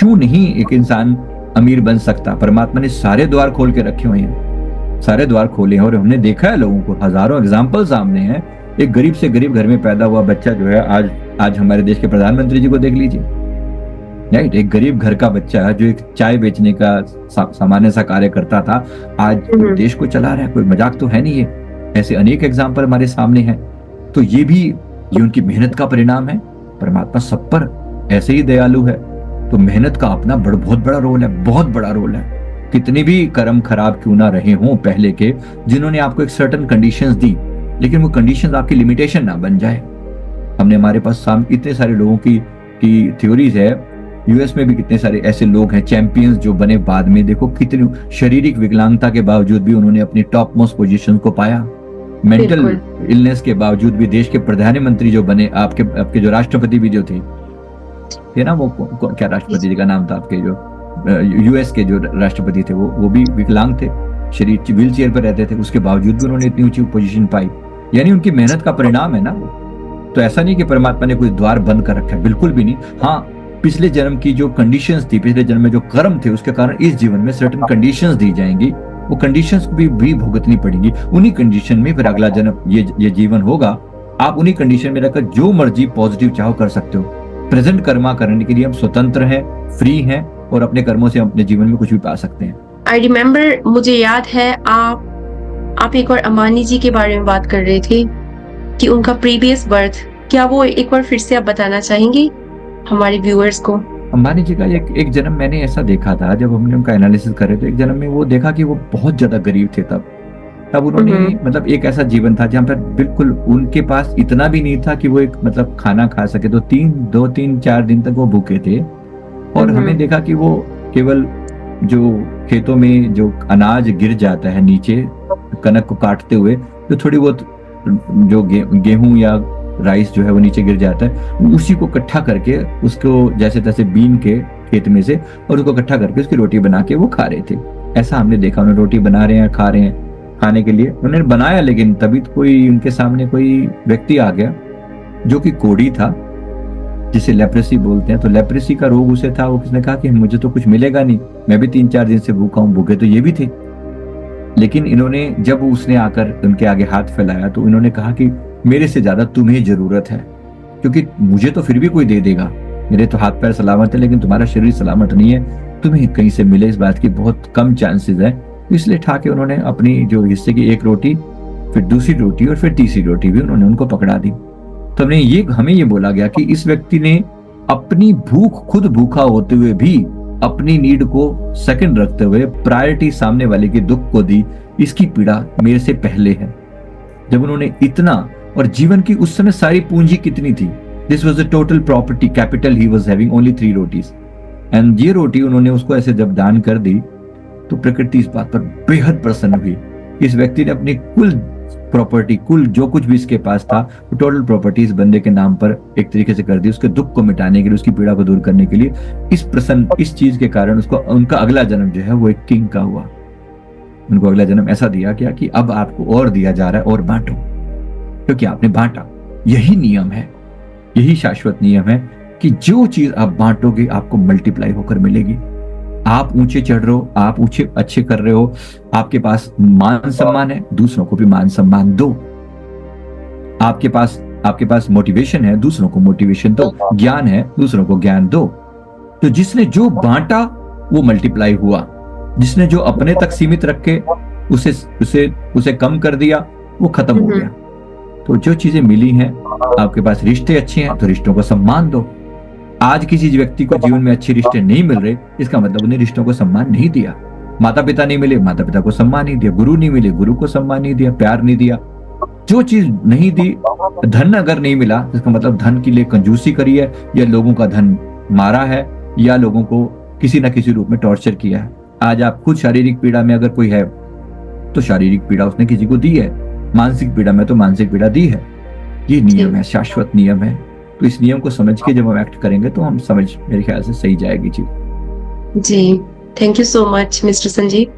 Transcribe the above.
क्यों नहीं एक इंसान अमीर बन सकता? परमात्मा ने सारे द्वार खोल के रखे हुए हैं, सारे द्वार खोले हैं, और हमने देखा है लोगों को, हजारों एग्जाम्पल सामने हैं। एक गरीब से गरीब घर में पैदा हुआ बच्चा जो है आज हमारे देश के प्रधानमंत्री जी को देख लीजिए, राइट। एक गरीब घर का बच्चा जो एक चाय बेचने का सामान्य सा कार्य करता था, आज देश को चला रहा है। कोई मजाक तो है नहीं है। ऐसे अनेक एग्जाम्पल हमारे सामने हैं। तो ये उनकी मेहनत का परिणाम है। परमात्मा सब पर ऐसे ही दयालु है। तो मेहनत का अपना बहुत बड़ा रोल है, बहुत बड़ा रोल है। कितने भी कर्म खराब क्यों ना रहे हों पहले के, जिन्होंने आपको एक सर्टेन कंडीशंस दी, लेकिन वो कंडीशंस आपकी लिमिटेशन ना बन जाए। हमने हमारे पास इतने सारे लोगों की थ्योरीज है। यूएस में भी कितने सारे ऐसे लोग हैं, चैंपियंस जो बने बाद में। देखो कितनी शारीरिक विकलांगता के बावजूद भी उन्होंने अपनी टॉप मोस्ट पोजीशन को पाया। मेंटल इलनेस के बावजूद भी देश के प्रधानमंत्री जो बने, आपके जो राष्ट्रपति भी जो थे ना, वो क्या राष्ट्रपति जी का नाम था आपके, जो यूएस के जो राष्ट्रपति थे, वो भी विकलांग थे, शरीर व्हील चेयर पर रहते थे। उसके बावजूद भी उन्होंने इतनी ऊंची पोजीशन पाई। यानी उनकी मेहनत का परिणाम है ना वो। तो ऐसा नहीं कि परमात्मा ने कोई द्वार बंद कर रखा है, बिल्कुल भी नहीं। हाँ, पिछले जन्म की जो कंडीशंस थी, पिछले जन्म में जो कर्म थे, उसके कारण इस जीवन में सर्टेन कंडीशंस दी जाएंगी। वो कंडीशंस भी भुगतनी पड़ेगी। उन्हीं कंडीशन में फिर अगला जन्म ये जीवन होगा। आप उन्हीं कंडीशन में रहकर जो मर्जी पॉजिटिव चाहो कर सकते हो। प्रेजेंट कर्मा करने के लिए हम स्वतंत्र हैं, फ्री हैं, और अपने कर्मों से अपने जीवन में कुछ भी पा सकते हैं। आई रिमेम्बर, मुझे याद है आप एक बार अंबानी जी के बारे में बात कर रहे थे कि उनका प्रीवियस बर्थ, क्या वो एक बार फिर से आप बताना चाहेंगे हमारे व्यूअर्स को? अंबानी जी का एक जन्म मैंने ऐसा देखा था, जब हमने उनका एनालिसिस करे तो एक जन्म में वो देखा कि वो बहुत ज्यादा गरीब थे। तब उन्होंने मतलब एक ऐसा जीवन था जहाँ पर बिल्कुल उनके पास इतना भी नहीं था कि वो एक मतलब खाना खा सके। तो 4 दिन तक वो भूखे थे। और हमें देखा कि वो केवल जो खेतों में जो अनाज गिर जाता है नीचे, कनक को काटते हुए, जो थोड़ी बहुत जो गेहूं या राइस जो है वो नीचे गिर जाता है, उसी को इकट्ठा करके उसको जैसे तैसे बीन के खेत में से, और उसको इकट्ठा करके उसकी रोटी बना के वो खा रहे थे। ऐसा हमने देखा। उन्होंने रोटी बना रहे हैं, खा रहे हैं। खाने के लिए उन्होंने बनाया, लेकिन तभी तो कोई उनके सामने कोई व्यक्ति आ गया जो कि कोढ़ी था, जिसे लेप्रेसी बोलते हैं। तो लेप्रेसी का रोग उसे था। वो किसने कहा कि मुझे तो कुछ मिलेगा नहीं, मैं भी 3-4 दिन से भूखा हूँ। भूखे तो ये भी थे। लेकिन इन्होंने, जब उसने आकर उनके आगे हाथ फैलाया, तो इन्होंने कहा कि मेरे से ज्यादा तुम्हें जरूरत है, क्योंकि मुझे तो फिर भी कोई दे देगा। मेरे तो हाथ पैर सलामत है, लेकिन तुम्हारा शरीर सलामत नहीं है। तुम्हें कहीं से मिले इस बात की बहुत कम चांसेस है। इसलिए ठाके उन्होंने अपनी जो हिस्से की एक रोटी, फिर दूसरी रोटी और फिर तीसरी रोटी भी उन्होंने उनको पकड़ा दी। तो हमें ये बोला गया कि इस व्यक्ति ने अपनी भूख, खुद भूखा होते हुए भी अपनी नीड को सेकंड रखते हुए प्रायोरिटी सामने वाले के दुख को दी। इसकी पीड़ा मेरे से पहले है। जब उन्होंने इतना, और जीवन की उस समय सारी पूंजी कितनी थी? This was the total property capital he was having only 3 rotis. And ये रोटी उन्होंने उसको ऐसे जब दान कर दी, तो प्रकृति इस बात पर बेहद प्रसन्न हुई। इस व्यक्ति ने अपनी कुल प्रॉपर्टी, कुल जो कुछ भी इसके पास था, वो टोटल प्रॉपर्टी इस बंदे के नाम पर एक तरीके से कर दी, उसके दुख को मिटाने के लिए, उसकी पीड़ा को दूर करने के लिए। इस चीज के कारण उसको, उनका अगला जन्म जो है वो एक किंग का हुआ। उनको अगला जन्म ऐसा दिया गया कि अब आपको और दिया जा रहा है, और बांटो, क्योंकि आपने बांटा। यही नियम है, यही शाश्वत नियम है कि जो चीज आप बांटोगे आपको मल्टीप्लाई होकर मिलेगी। आप ऊंचे चढ़ रहे हो, आप ऊंचे अच्छे कर रहे हो, आपके पास मान सम्मान है, दूसरों को भी मान सम्मान दो। आपके पास मोटिवेशन है, दूसरों को मोटिवेशन दो। ज्ञान है, दूसरों को ज्ञान दो। तो जिसने जो बांटा वो मल्टीप्लाई हुआ। जिसने जो अपने तक सीमित रखे उसे कम कर दिया, वो खत्म हो गया। तो जो चीजें मिली हैं, आपके पास रिश्ते अच्छे हैं तो रिश्तों को सम्मान दो। आज किसी व्यक्ति को जीवन में अच्छे रिश्ते नहीं मिल रहे, इसका मतलब उन्हें रिश्तों को सम्मान नहीं दिया। माता पिता नहीं मिले, माता पिता को सम्मान नहीं दिया। गुरु नहीं मिले, गुरु को सम्मान नहीं दिया, प्यार नहीं दिया। जो चीज नहीं दी, धन अगर नहीं मिला, इसका मतलब धन के लिए कंजूसी करी है, या लोगों का धन मारा है, या लोगों को किसी न किसी रूप में टॉर्चर किया है। आज आप खुद शारीरिक पीड़ा में अगर कोई है, तो शारीरिक पीड़ा उसने किसी को दी है। मानसिक पीड़ा में तो मानसिक पीड़ा दी है। ये नियम है, शाश्वत नियम है। तो इस नियम को समझ के जब हम एक्ट करेंगे तो हम मेरे ख्याल से सही जाएगी चीज। जी, thank you so much mister Sanjeev.